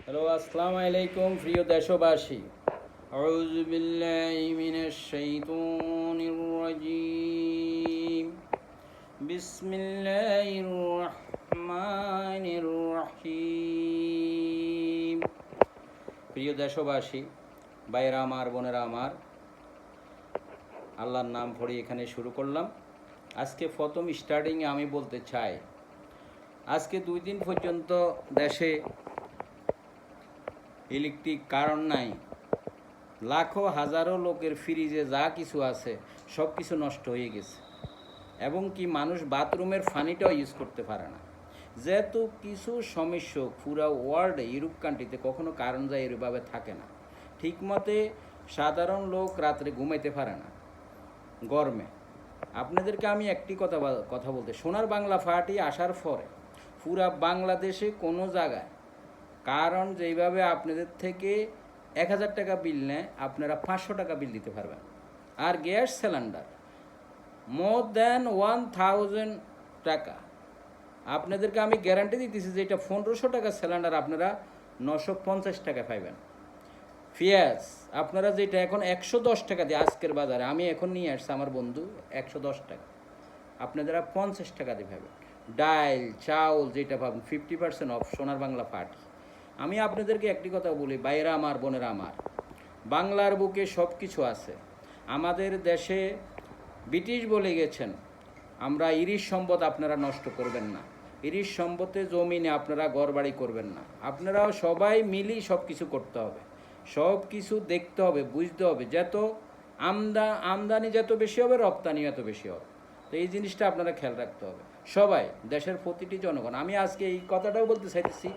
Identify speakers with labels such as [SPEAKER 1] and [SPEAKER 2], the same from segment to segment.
[SPEAKER 1] Hello, আসসালামু আলাইকুম প্রিয় দেশবাসী। আউযু বিল্লাহি মিনাশ শাইতানির রাজীম। বিসমিল্লাহির রহমানির রহিম। প্রিয় দেশবাসী, ভাইয়েরা আমার, বোনেরা আমার, আল্লাহর নাম পড়ে এখানে শুরু করলাম। আজকে প্রথম স্টার্টিংয়ে আমি বলতে চাই, আজকে 2 দিন পর্যন্ত দেশে ইলেকট্রিক কারেন্ট নাই। লাখো হাজারো লোকের ফ্রিজে যা কিছু আছে সব কিছু নষ্ট হয়ে গেছে, এবং কি মানুষ বাথরুমের পানিটাও ইউজ করতে পারে না। যেহেতু কিছু সমস্যা পুরা ওয়ার্ল্ডে, ইউরোপ কান্ট্রিতে কখনো কারেন্ট যায় এভাবে থাকে না। ঠিকমতে সাধারণ লোক রাত্রে ঘুমাইতে পারে না গরমে। আপনাদেরকে আমি একটি কথা বলতে, সোনার বাংলা পার্টি আসার পরে পুরা বাংলাদেশে কোনো জায়গায় কারণ যেইভাবে আপনাদের থেকে 1000 টাকা বিল নেয়, আপনারা 500 টাকা বিল দিতে পারবেন। আর গ্যাস সিলিন্ডার মোর দ্যান 1000 টাকা। আপনাদেরকে আমি গ্যারান্টি দিতেছি যে এটা 1500 টাকা সিলিন্ডার আপনারা 950 টাকা পাইবেন। পেঁয়াজ আপনারা যেটা এখন 110 টাকা দিয়ে আজকের বাজারে, আমি এখন নিয়ে আসছি আমার বন্ধু 110 টাকা, আপনারা 50 টাকা দিয়ে পাবেন। ডাল চাউল যেটা পাবেন 50% অফ সোনার বাংলা পার্টি। আমি আপনাদেরকে একটি কথা বলি, ভাইয়েরা আমার, বোনেরা আমার, বাংলার বুকে সব কিছু আছে। আমাদের দেশে ব্রিটিশ বলে গেছেন, আমরা ইরিশ সম্পদ আপনারা নষ্ট করবেন না, ইরিশ সম্পদে জমিনে আপনারা ঘরবাড়ি করবেন না। আপনারাও সবাই মিলি সব কিছু করতে হবে, সব কিছু দেখতে হবে, বুঝতে হবে। যত আমদানি যত বেশি হবে, রপ্তানি এত বেশি হবে। তো এই জিনিসটা আপনারা খেয়াল রাখতে হবে সবাই, দেশের প্রতিটি জনগণ। আমি আজকে এই কথাটাও বলতে চাইতেছি,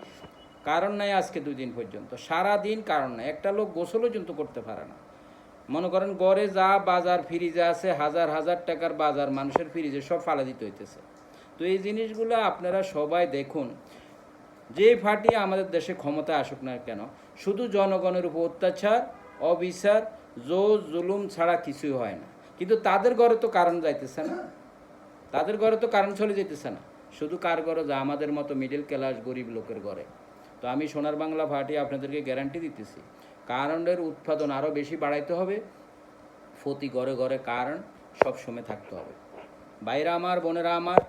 [SPEAKER 1] কারণ নাই আজকে 2 দিন পর্যন্ত, সারা দিন কারণ নাই। একটা লোক গোসলও কিন্তু করতে পারে না। মনে করেন গড়ে যা বাজার ফ্রিজে আছে, হাজার হাজার টাকার বাজার মানুষের ফ্রিজে সব ফালা দিতে হইতেছে। তো এই জিনিসগুলো আপনারা সবাই দেখুন। যে পার্টি আমাদের দেশে ক্ষমতা আসুক না কেন, শুধু জনগণের উপর অত্যাচার, অবিচার, জোর জুলুম ছাড়া কিছুই হয় না। কিন্তু তাদের ঘরে তো কারণ যাইতেছে না, তাদের ঘরে তো কারণ চলে যেতেছে না। শুধু কার ঘরে, যা আমাদের মতো মিডল ক্লাস গরিব লোকের ঘরে। তো আমি সোনার বাংলা পার্টি আপনাদেরকে গ্যারান্টি দিতেছি, কারেন্টের উৎপাদন আরও বেশি বাড়াইতে হবে। প্রতি ঘরে ঘরে কারেন্ট সবসময় থাকতে হবে। ভাইরা আমার, বোনেরা আমার,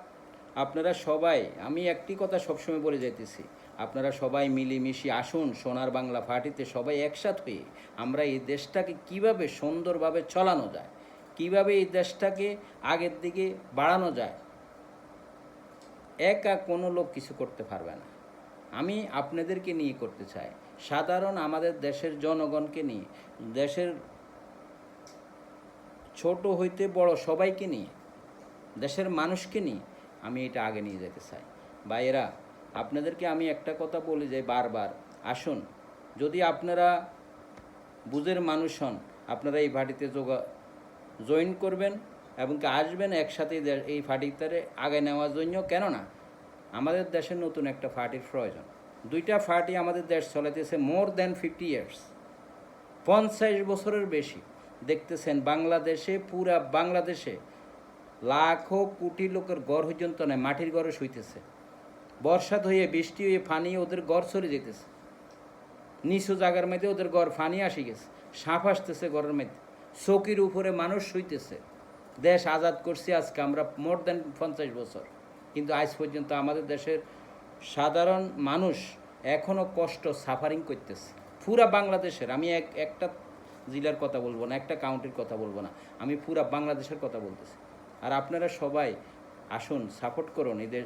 [SPEAKER 1] আপনারা সবাই, আমি একটি কথা সবসময় বলে যাইতেছি, আপনারা সবাই মিলিমিশি আসুন সোনার বাংলা পার্টিতে, সবাই একসাথ হয়ে আমরা এই দেশটাকে কিভাবে সুন্দরভাবে চালানো যায়, কিভাবে এই দেশটাকে আগের দিকে বাড়ানো যায়। একা কোনো লোক কিছু করতে পারবে না। আমি আপনাদেরকে নিয়ে করতে চাই, সাধারণ আমাদের দেশের জনগণকে নিয়ে, দেশের ছোট হইতে বড় সবাইকে নিয়ে, দেশের মানুষকে নিয়ে আমি এটা আগে নিয়ে যেতে চাই। ভাইয়েরা, আপনাদেরকে আমি একটা কথা বলি যে বারবার, আসুন, যদি আপনারা বুঝের মানুষ হন, আপনারা এই পার্টিতে জয়েন করবেন এবং আসবেন একসাথে এই পার্টিতে আগে নেওয়ার জন্য। কেননা আমাদের দেশের নতুন একটা পার্টির প্রয়োজন। 2টা পার্টি আমাদের দেশ চলাইতেছে মোর দ্যান 50 ইয়ার্স, 50 বছরের বেশি। দেখতেছেন বাংলাদেশে, পুরা বাংলাদেশে লাখো কোটি লোকের ঘর পর্যন্ত নয়, মাটির ঘরে শুইতেছে। বর্ষাত হয়ে, বৃষ্টি হয়ে ফানি ওদের ঘর চলে যেতেছে, নিচু জায়গার মধ্যে ওদের ঘর ফানি আসি গেছে, সাপ আসতেছে ঘরের মধ্যে, চৌকির উপরে মানুষ শুইতেছে। দেশ আজাদ করছি আজকে আমরা মোর দ্যান 50 বছর, কিন্তু আজ পর্যন্ত আমাদের দেশের সাধারণ মানুষ এখনও কষ্ট সাফারিং করতেছে। পুরা বাংলাদেশের, আমি একটা জেলার কথা বলবো না, একটা কাউন্টির কথা বলবো না, আমি পুরা বাংলাদেশের কথা বলতেছি। আর আপনারা সবাই আসুন, সাপোর্ট করুন, এই দেশ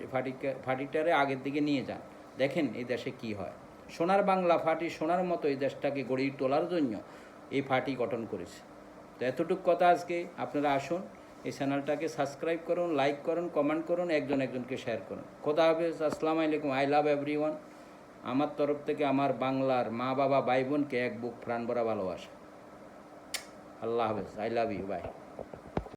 [SPEAKER 1] পার্টিটারে আগের দিকে নিয়ে যান। দেখেন এই দেশে কি হয়। সোনার বাংলা পার্টি সোনার মতো এই দেশটাকে গড়ে তোলার জন্য এই পার্টি গঠন করেছে। তো এতটুকু কথা আজকে। আপনারা আসুন, এই চ্যানেলটাকে সাবস্ক্রাইব করুন, লাইক করুন, কমেন্ট করুন, একজনকে শেয়ার করুন। খোদা হাফেজ, আসসালামু আলাইকুম। I love everyone. আমার তরফ থেকে আমার বাংলার মা বাবা ভাই বোনকে এক বুক প্রাণ ভরা ভালোবাসা। আল্লাহ হাফেজ, আই লাভ ইউ, বাই।